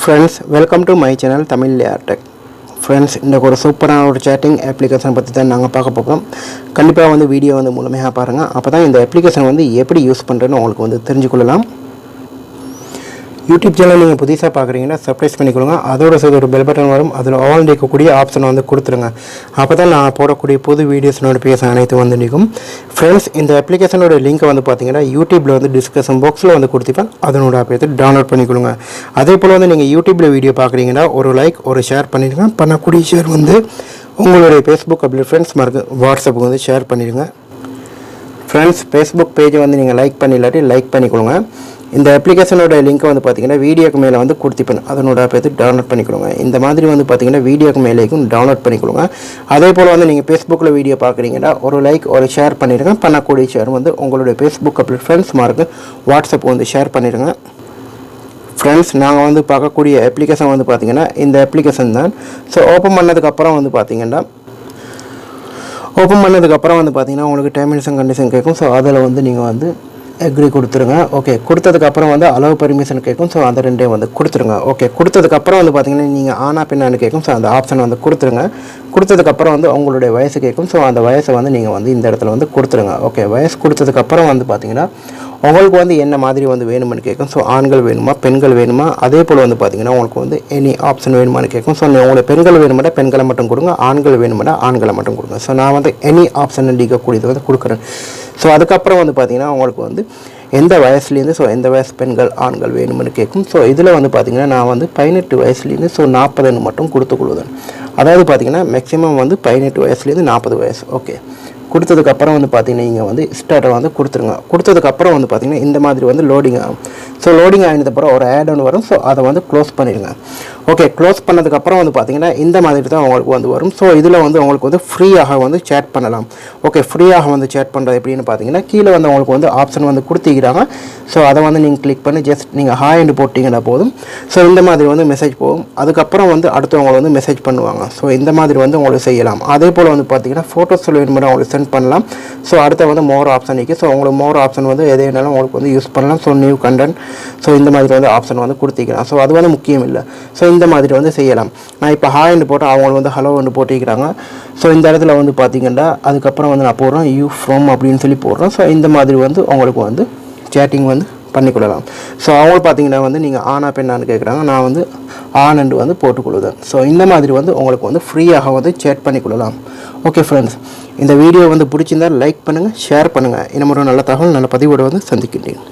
Friends, welcome to my channel Tamil Layer Tech. Friends, இந்த ஒரு சூப்பரான ஒரு chatting application பத்தி தான் நாங்க பார்க்க போறோம். கண்டிப்பா வந்து வீடியோ வந்து முழுமையா பாருங்க. அப்பதான் இந்த application வந்து எப்படி யூஸ் பண்றேன்னு உங்களுக்கு வந்து தெரிஞ்சுக்கொள்ளலாம். YouTube channel நீங்க புதிசா பார்க்கறீங்கன்னா சப்ஸ்கிரைப் பண்ணிக்கோங்க. அதோட சேர்த்து ஒரு பெல் பட்டன் வரும். அதுல ஆல் இருக்கக்கூடிய ஆப்ஷன் வந்து கொடுத்துருங்க. அப்பதான் நான் போடக்கூடிய புது வீடியோஸ் நோட்டிஃபிகேஷன் அனைத்து வந்து நிக்கும். Friends, இந்த அப்ளிகேஷனோட லிங்க் வந்து பாத்தீங்கன்னா YouTubeல வந்து டிஸ்கஷன் பாக்ஸ்ல வந்து கொடுத்திருப்பேன். அதனோட ஆப்பை டவுன்லோட் பண்ணிக்கோங்க. அதே போல வந்து நீங்க YouTubeல வீடியோ பார்க்கறீங்கன்னா ஒரு லைக் ஒரு ஷேர் பண்ணிடுங்க. பண்ணக்கூடிய ஷேர் வந்து உங்களுடைய Facebook அப்படி ஃப்ரெண்ட்ஸ் மார்க்கு வாட்ஸ்அப்புக்கு வந்து ஷேர் பண்ணிடுங்க. Friends, Facebook பேஜை வந்து நீங்க லைக் பண்ணிலாட்டி லைக் பண்ணிக்கோங்க. இந்த அப்ளிகேஷனோட லிங்க் வந்து பாத்தீங்கன்னா வீடியோக்கு மேல வந்து கொடுத்திருப்பேன். அதனோட ஆப்பை டவுன்லோட் பண்ணிக்கோங்க. இந்த மாதிரி வந்து பாத்தீங்கன்னா வீடியோக்கு மேலேயும் டவுன்லோட் பண்ணிக்கோங்க. அதே போல வந்து நீங்க Facebookல வீடியோ பார்க்கறீங்கன்னா ஒரு லைக் ஒரு ஷேர் பண்ணிடுங்க. பண்ணக்கூடிய ஷேர் வந்து உங்களுடைய Facebook அப்படி ஃப்ரெண்ட்ஸ் மார்க்கு வாட்ஸ்அப் வந்து ஷேர் பண்ணிடுங்க. Friends, நாங்க வந்து பார்க்கக்கூடிய அப்ளிகேஷன் வந்து பாத்தீங்கன்னா இந்த அப்ளிகேஷன் தான். சோ ஓபன் பண்ணதுக்கு அப்புறம் வந்து பாத்தீங்கன்னா உங்களுக்கு டெர்ம்ஸ் அண்ட் கண்டிஷன் கேட்கும். சோ அதல வந்து நீங்க வந்து அக்ரி கொடுத்துருங்க. ஓகே, கொடுத்ததுக்கு அப்புறம் வந்து அலோவ் பெர்மிஷன் கேட்கும். ஸோ அந்த ரெண்டே வந்து கொடுத்துருங்க. ஓகே, கொடுத்ததுக்கு அப்புறம் வந்து பார்த்தீங்கன்னா நீங்கள் ஆனா பின்னான்னு கேட்கும். ஸோ அந்த ஆப்ஷன் வந்து கொடுத்துருங்க. கொடுத்ததுக்கப்புறம் வந்து உங்களுடைய வயசு கேட்கும். ஸோ அந்த வயசை வந்து நீங்கள் வந்து இந்த இடத்துல வந்து கொடுத்துருங்க. ஓகே, வயசு கொடுத்ததுக்கப்புறம் வந்து பார்த்தீங்கன்னா உங்களுக்கு வந்து என்ன மாதிரி வந்து வேணும்னு கேட்கும். ஸோ ஆண்கள் வேணுமா பெண்கள் வேணுமா, அதே போல் வந்து பார்த்தீங்கன்னா உங்களுக்கு வந்து எனி ஆப்ஷன் வேணுமான்னு கேட்கும். ஸோ உங்களுக்கு பெண்கள் வேணுமாட்டா பெண்களை மட்டும் கொடுங்க, ஆண்கள் வேணுமாட்டா ஆண்களை மட்டும் கொடுங்க. ஸோ நான் வந்து எனி ஆப்ஷன் அடிக்கக்கூடியது வந்து கொடுக்குறேன். ஸோ அதுக்கப்புறம் வந்து பார்த்தீங்கன்னா உங்களுக்கு வந்து எந்த வயசுலேருந்து எந்த வயசு பெண்கள் ஆண்கள் வேணும்னு கேட்கும். ஸோ இதில் வந்து பார்த்தீங்கன்னா நான் வந்து 18 வயசுலேருந்து 40 மட்டும் கொடுத்துக்கொள்ளுவேன். அதாவது பார்த்தீங்கன்னா மேக்ஸிமம் வந்து 18 வயசுலேருந்து 40 வயசு. ஓகே, கொடுத்ததுக்கப்புறம் வந்து பார்த்தீங்கன்னா நீங்கள் வந்து ஸ்டார்டை வந்து கொடுத்துருங்க. கொடுத்ததுக்கப்புறம் வந்து பார்த்தீங்கன்னா இந்த மாதிரி வந்து லோடிங் ஆகும். ஸோ லோடிங் ஆகினதுக்கப்புறம் ஒரு ஆட் ஒன்று வரும். ஸோ அதை வந்து க்ளோஸ் பண்ணிடுங்க. ஓகே, க்ளோஸ் பண்ணதுக்கப்புறம் வந்து பார்த்தீங்கன்னா இந்த மாதிரி தான் உங்களுக்கு வந்து வரும். ஸோ இதில் வந்து உங்களுக்கு வந்து ஃப்ரீயாக வந்து சேட் பண்ணலாம். ஓகே, ஃப்ரீயாக வந்து சேட் பண்ணுறது எப்படின்னு பார்த்தீங்கன்னா கீழே வந்து உங்களுக்கு வந்து ஆப்ஷன் வந்து கொடுத்துக்கிறாங்க. ஸோ அதை வந்து நீங்கள் கிளிக் பண்ணி ஜஸ்ட் நீங்கள் ஹாய்னு போட்டிங்கன்னா போதும். ஸோ இந்த மாதிரி வந்து மெசேஜ் போகும். அதுக்கப்புறம் வந்து அடுத்தவங்க வந்து மெசேஜ் பண்ணுவாங்க. ஸோ இந்த மாதிரி வந்து உங்களுக்கு செய்யலாம். அதே போல் வந்து பார்த்தீங்கன்னா ஃபோட்டோஸ் வேணுமென்னா உங்களுக்கு சென்ட் பண்ணலாம். ஸோ அடுத்த வந்து மோர் ஆப்ஷன் இருக்குது. ஸோ உங்களுக்கு மோர் ஆப்ஷன் வந்து எது வேணாலும் உங்களுக்கு வந்து யூஸ் பண்ணலாம். ஸோ நியூ கண்டென்ட், ஸோ இந்த மாதிரி வந்து ஆப்ஷன் வந்து கொடுத்திக்கலாம். ஸோ அது வந்து முக்கியம் இல்லை. ஸோ இந்த மாதிரி வந்து செய்யலாம். நான் இப்போ ஹாய்னு போட்டு அவங்க வந்து ஹலோ வந்து போட்டிக்கிறாங்க. ஸோ இந்த இடத்துல வந்து பார்த்தீங்கன்னா அதுக்கப்புறம் வந்து நான் போடுறேன் யூ ஃப்ரம் அப்படின்னு சொல்லி போடுறேன். ஸோ இந்த மாதிரி வந்து உங்களுக்கு வந்து சேட்டிங் வந்து பண்ணிக்கொள்ளலாம். ஸோ அவங்க பார்த்தீங்கன்னா வந்து நீங்கள் ஆனா பெண்ணான்னு கேட்குறாங்க. நான் வந்து ஆனண்டு வந்து போட்டுக்கொள்ளுதேன். ஸோ இந்த மாதிரி வந்து உங்களுக்கு வந்து ஃப்ரீயாக வந்து சேட் பண்ணிக்கொள்ளலாம். ஓகே ஃப்ரெண்ட்ஸ், இந்த வீடியோ வந்து பிடிச்சிருந்தால் லைக் பண்ணுங்கள், ஷேர் பண்ணுங்கள். இன்னும் ஒரு நல்ல தகவல் நல்ல பதிவோடு வந்து சந்திக்கின்றேன்.